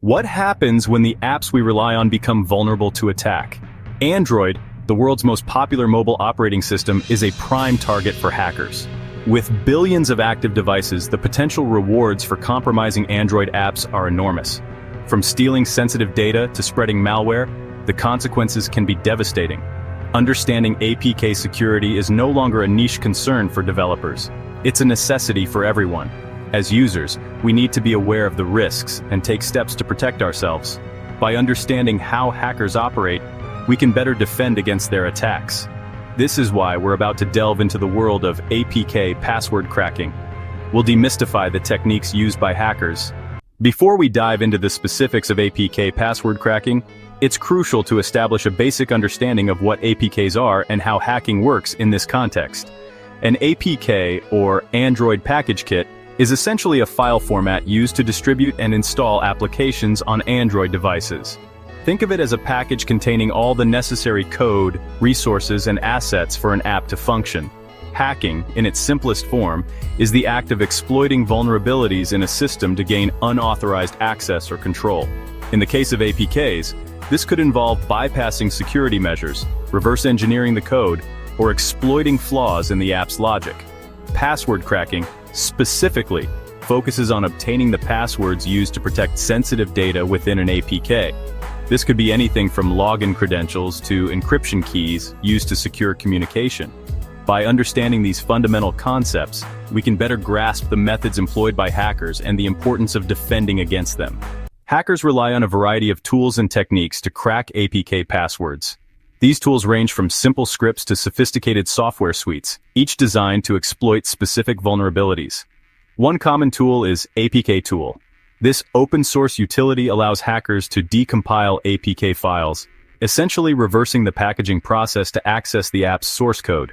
What happens when the apps we rely on become vulnerable to attack? Android, the world's most popular mobile operating system, is a prime target for hackers. With billions of active devices, the potential rewards for compromising Android apps are enormous. From stealing sensitive data to spreading malware, the consequences can be devastating. Understanding APK security is no longer a niche concern for developers. It's a necessity for everyone. As users, we need to be aware of the risks and take steps to protect ourselves. By understanding how hackers operate, we can better defend against their attacks. This is why we're about to delve into the world of APK password cracking. We'll demystify the techniques used by hackers. Before we dive into the specifics of APK password cracking, it's crucial to establish a basic understanding of what APKs are and how hacking works in this context. An APK, or Android Package Kit, is essentially a file format used to distribute and install applications on Android devices. Think of it as a package containing all the necessary code, resources, and assets for an app to function. Hacking, in its simplest form, is the act of exploiting vulnerabilities in a system to gain unauthorized access or control. In the case of APKs, this could involve bypassing security measures, reverse engineering the code, or exploiting flaws in the app's logic. Password cracking, specifically, focuses on obtaining the passwords used to protect sensitive data within an APK. This could be anything from login credentials to encryption keys used to secure communication. By understanding these fundamental concepts, we can better grasp the methods employed by hackers and the importance of defending against them. Hackers rely on a variety of tools and techniques to crack APK passwords. These tools range from simple scripts to sophisticated software suites, each designed to exploit specific vulnerabilities. One common tool is APK Tool. This open-source utility allows hackers to decompile APK files, essentially reversing the packaging process to access the app's source code.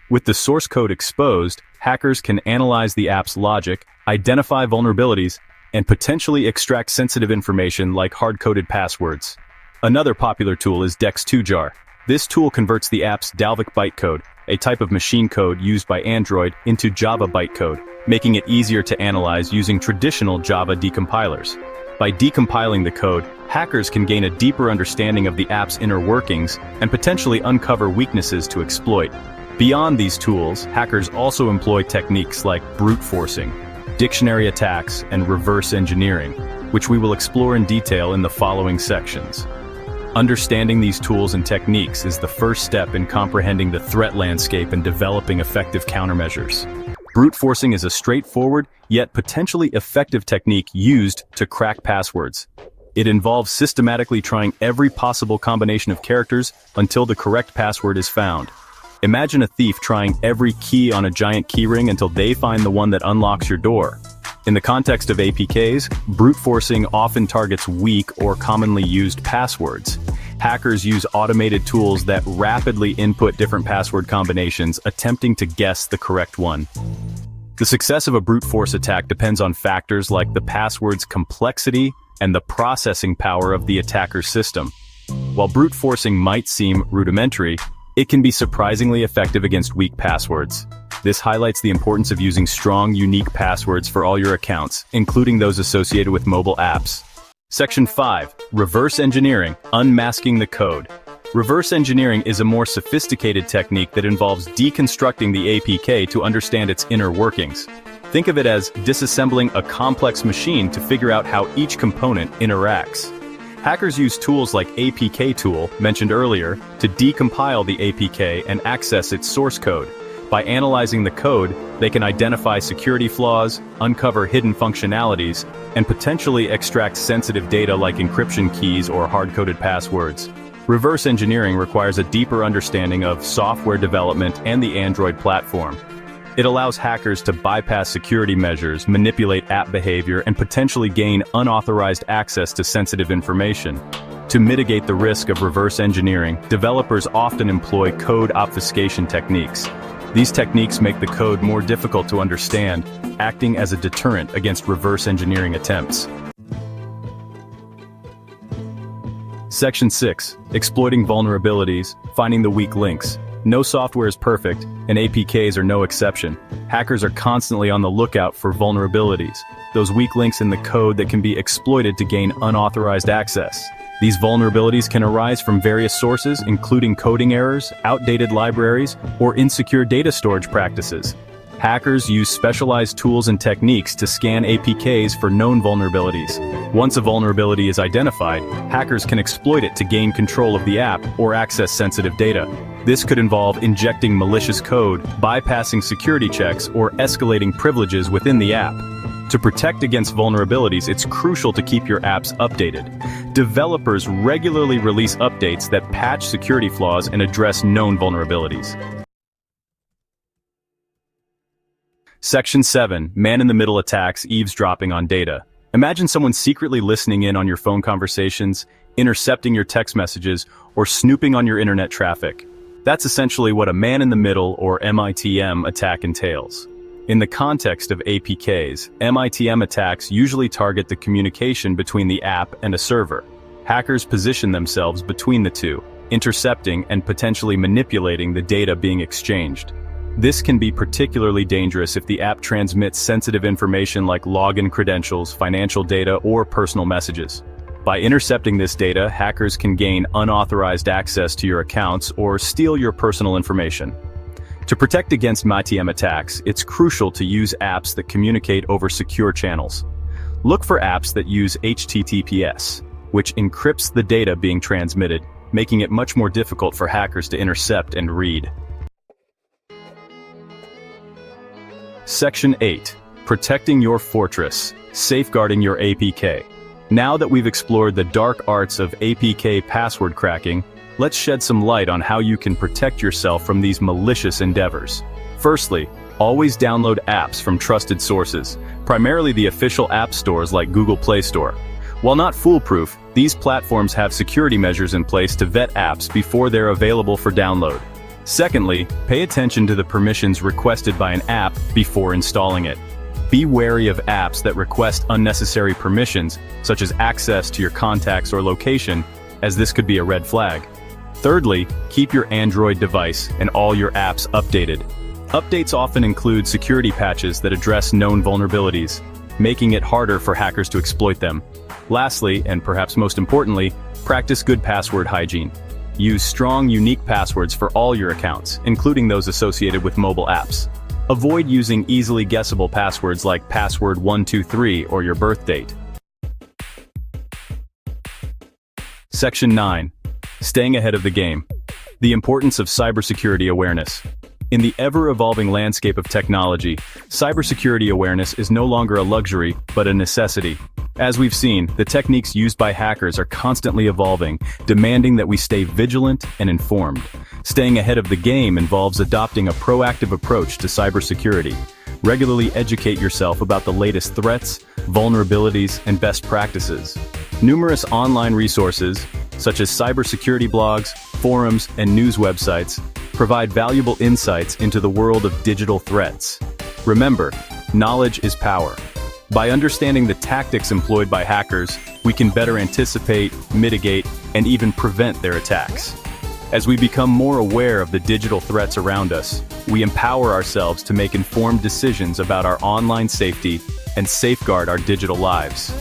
With the source code exposed, hackers can analyze the app's logic, identify vulnerabilities, and potentially extract sensitive information like hard-coded passwords. Another popular tool is dex2jar. This tool converts the app's Dalvik bytecode, a type of machine code used by Android, into Java bytecode, making it easier to analyze using traditional Java decompilers. By decompiling the code, hackers can gain a deeper understanding of the app's inner workings and potentially uncover weaknesses to exploit. Beyond these tools, hackers also employ techniques like brute forcing, dictionary attacks, and reverse engineering, which we will explore in detail in the following sections. Understanding these tools and techniques is the first step in comprehending the threat landscape and developing effective countermeasures. Brute forcing is a straightforward, yet potentially effective technique used to crack passwords. It involves systematically trying every possible combination of characters until the correct password is found. Imagine a thief trying every key on a giant keyring until they find the one that unlocks your door. In the context of APKs, brute forcing often targets weak or commonly used passwords. Hackers use automated tools that rapidly input different password combinations, attempting to guess the correct one. The success of a brute force attack depends on factors like the password's complexity and the processing power of the attacker's system. While brute forcing might seem rudimentary, it can be surprisingly effective against weak passwords. This highlights the importance of using strong, unique passwords for all your accounts, including those associated with mobile apps. Section 5. Reverse engineering, unmasking the code. Reverse engineering is a more sophisticated technique that involves deconstructing the APK to understand its inner workings. Think of it as disassembling a complex machine to figure out how each component interacts. Hackers use tools like APK Tool, mentioned earlier, to decompile the APK and access its source code. By analyzing the code, they can identify security flaws, uncover hidden functionalities, and potentially extract sensitive data like encryption keys or hard-coded passwords. Reverse engineering requires a deeper understanding of software development and the Android platform. It allows hackers to bypass security measures, manipulate app behavior, and potentially gain unauthorized access to sensitive information. To mitigate the risk of reverse engineering, developers often employ code obfuscation techniques. These techniques make the code more difficult to understand, acting as a deterrent against reverse engineering attempts. Section 6. Exploiting vulnerabilities, finding the weak links. No software is perfect, and APKs are no exception. Hackers are constantly on the lookout for vulnerabilities. those weak links in the code that can be exploited to gain unauthorized access. These vulnerabilities can arise from various sources, including coding errors, outdated libraries, or insecure data storage practices. Hackers use specialized tools and techniques to scan APKs for known vulnerabilities. Once a vulnerability is identified, hackers can exploit it to gain control of the app or access sensitive data. This could involve injecting malicious code, bypassing security checks, or escalating privileges within the app. To protect against vulnerabilities, it's crucial to keep your apps updated. Developers regularly release updates that patch security flaws and address known vulnerabilities. Section 7. Man-in-the-middle attacks eavesdropping on data. Imagine someone secretly listening in on your phone conversations, intercepting your text messages, or snooping on your internet traffic. That's essentially what a man-in-the-middle or MITM attack entails. In the context of APKs, MITM attacks usually target the communication between the app and a server. Hackers position themselves between the two, intercepting and potentially manipulating the data being exchanged. This can be particularly dangerous if the app transmits sensitive information like login credentials, financial data, or personal messages. By intercepting this data, hackers can gain unauthorized access to your accounts or steal your personal information. To protect against MITM attacks, it's crucial to use apps that communicate over secure channels. Look for apps that use HTTPS, which encrypts the data being transmitted, making it much more difficult for hackers to intercept and read. Section 8. Protecting your fortress, safeguarding your APK. Now that we've explored the dark arts of APK password cracking, let's shed some light on how you can protect yourself from these malicious endeavors. Firstly, always download apps from trusted sources, primarily the official app stores like Google Play Store. While not foolproof, these platforms have security measures in place to vet apps before they're available for download. Secondly, pay attention to the permissions requested by an app before installing it. Be wary of apps that request unnecessary permissions, such as access to your contacts or location, as this could be a red flag. Thirdly, keep your Android device and all your apps updated. Updates often include security patches that address known vulnerabilities, making it harder for hackers to exploit them. Lastly, and perhaps most importantly, practice good password hygiene. Use strong, unique passwords for all your accounts, including those associated with mobile apps. Avoid using easily guessable passwords like password 123 or your birth date. Section 9. Staying ahead of the game. The importance of cybersecurity awareness. In the ever-evolving landscape of technology, cybersecurity awareness is no longer a luxury, but a necessity. As we've seen, the techniques used by hackers are constantly evolving, demanding that we stay vigilant and informed. Staying ahead of the game involves adopting a proactive approach to cybersecurity. Regularly educate yourself about the latest threats, vulnerabilities, and best practices. Numerous online resources, such as cybersecurity blogs, forums, and news websites, provide valuable insights into the world of digital threats. Remember, knowledge is power. By understanding the tactics employed by hackers, we can better anticipate, mitigate, and even prevent their attacks. As we become more aware of the digital threats around us, we empower ourselves to make informed decisions about our online safety and safeguard our digital lives.